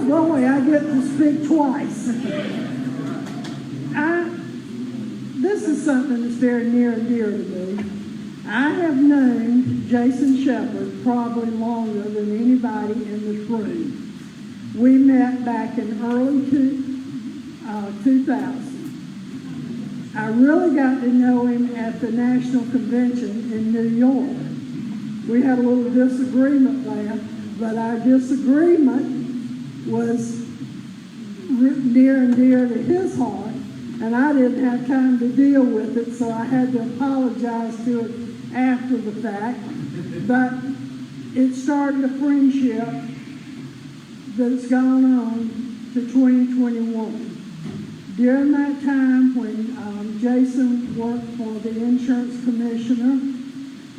Oh boy, I get to speak twice. This is something that's very near and dear to me. I have known Jason Shepherd probably longer than anybody in this room. We met back in early 2000. I really got to know him at the National Convention in New York. We had a little disagreement there, but our disagreement was near and dear to his heart, and I didn't have time to deal with it, so I had to apologize to it after the fact. But it started a friendship that's gone on to 2021. During that time when Jason worked for the insurance commissioner,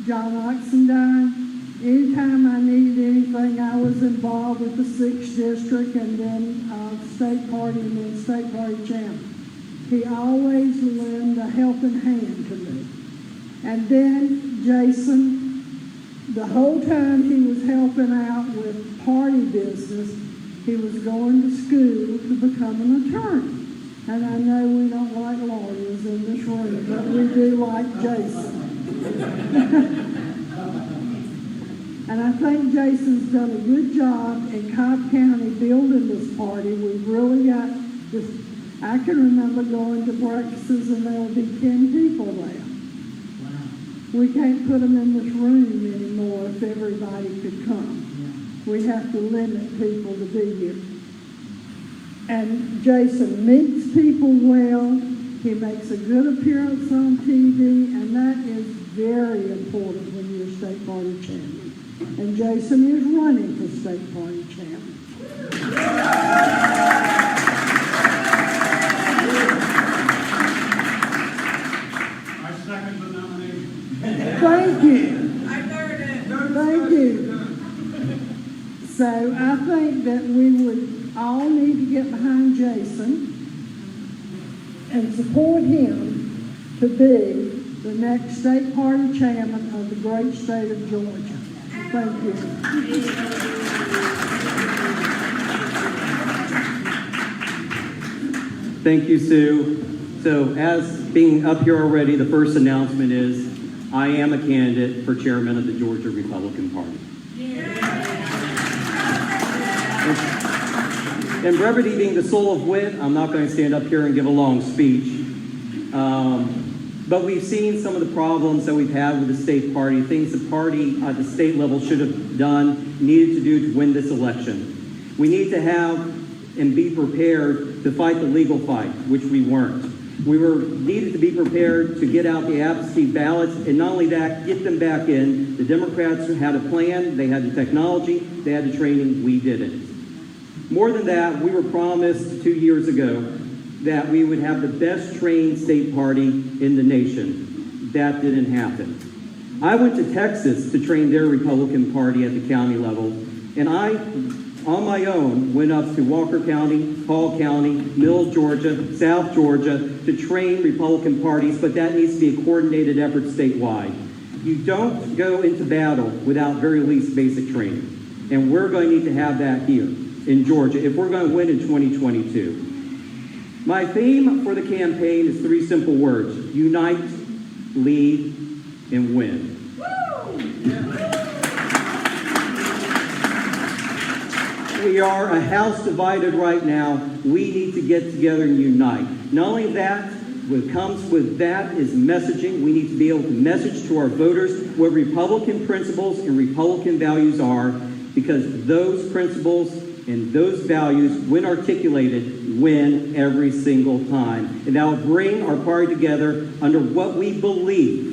John Oxendine, anytime I needed anything, I was involved with the 6th District and then state party and then state party chairman. He always lent a helping hand to me. And then Jason, the whole time he was helping out with party business, he was going to school to become an attorney. And I know we don't like lawyers in this room, but we do like Jason. And I think Jason's done a good job in Cobb County building this party. We've really got this. I can remember going to breakfasts and there would be 10 people there. Wow. We can't put them in this room anymore if everybody could come. Yeah. We have to limit people to be here. And Jason meets people well. He makes a good appearance on TV, and that is very important when you're state party chairman. And Jason is running for state party chairman. I second the nomination. Thank you. I third it. Thank you. So I think that we would all need to get behind Jason and support him to be the next state party chairman of the great state of Georgia. Thank you. Thank you, Sue. So as being up here already, the first announcement is I am a candidate for chairman of the Georgia Republican Party. And brevity being the soul of wit, I'm not going to stand up here and give a long speech. But we've seen some of the problems that we've had with the state party, things the party at the state level should have done, needed to do to win this election. We need to have and be prepared to fight the legal fight, which we weren't. We needed to be prepared to get out the absentee ballots, and not only that, get them back in. The Democrats had a plan, they had the technology, they had the training, we didn't. More than that, we were promised 2 years ago that we would have the best trained state party in the nation. That didn't happen. I went to Texas to train their Republican Party at the county level, and I, on my own, went up to Walker County, Hall County, Mills, Georgia, South Georgia to train Republican parties, but that needs to be a coordinated effort statewide. You don't go into battle without very least basic training, and we're going to need to have that here in Georgia if we're going to win in 2022. My theme for the campaign is 3 simple words: unite, lead, and win. We are a house divided right now. We need to get together and unite. Not only that, what comes with that is messaging. We need to be able to message to our voters what Republican principles and Republican values are, because those principles and those values, when articulated, win every single time. And that will bring our party together under what we believe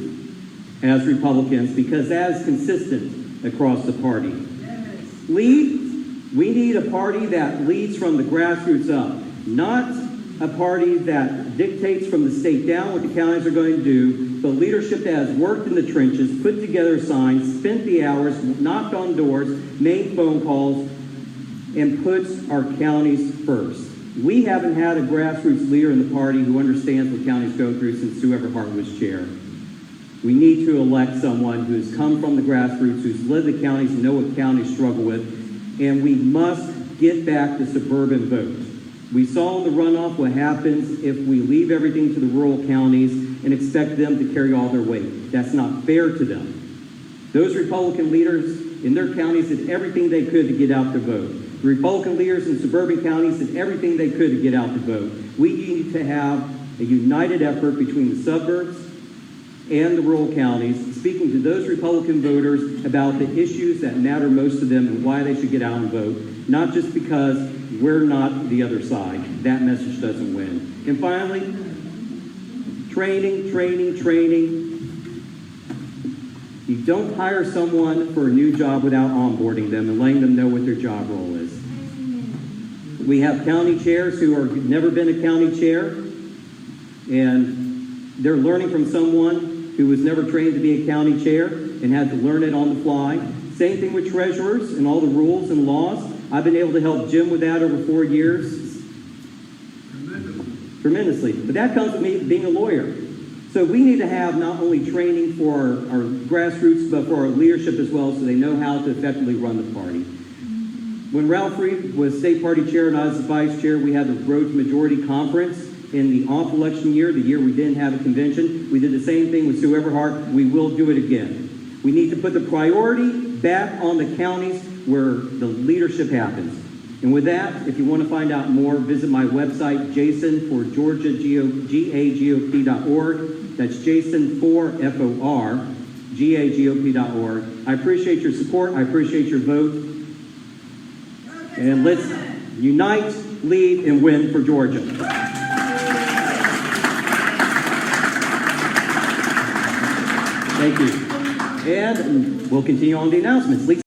as Republicans, because that is consistent across the party. Lead. We need a party that leads from the grassroots up, not a party that dictates from the state down what the counties are going to do, but leadership that has worked in the trenches, put together signs, spent the hours, knocked on doors, made phone calls, and puts our counties first. We haven't had a grassroots leader in the party who understands what counties go through since Sue Everhart was chair. We need to elect someone who's come from the grassroots, who's lived the counties, know what counties struggle with, and we must get back the suburban vote. We saw in the runoff what happens if we leave everything to the rural counties and expect them to carry all their weight. That's not fair to them. Those Republican leaders in their counties did everything they could to get out the vote. The Republican leaders in suburban counties did everything they could to get out the vote. We need to have a united effort between the suburbs and the rural counties, speaking to those Republican voters about the issues that matter most to them and why they should get out and vote, not just because we're not the other side. That message doesn't win. And finally, training, training, training. You don't hire someone for a new job without onboarding them and letting them know what their job role is. We have county chairs who have never been a county chair, and they're learning from someone who was never trained to be a county chair and had to learn it on the fly. Same thing with treasurers and all the rules and laws. I've been able to help Jim with that over 4 years. Tremendously. But that comes with me being a lawyer. So we need to have not only training for our grassroots, but for our leadership as well, so they know how to effectively run the party. When Ralph Reed was state party chair and I was the vice chair, we had the Road to Majority Conference in the off-election year, the year we didn't have a convention. We did the same thing with Sue Everhart. We will do it again. We need to put the priority back on the counties where the leadership happens. And with that, if you want to find out more, visit my website, jasonforgeorgiagagop.org. That's Jason4FOR, GAGOP.org. I appreciate your support. I appreciate your vote. And let's unite, lead, and win for Georgia. Thank you. And we'll continue on the announcements.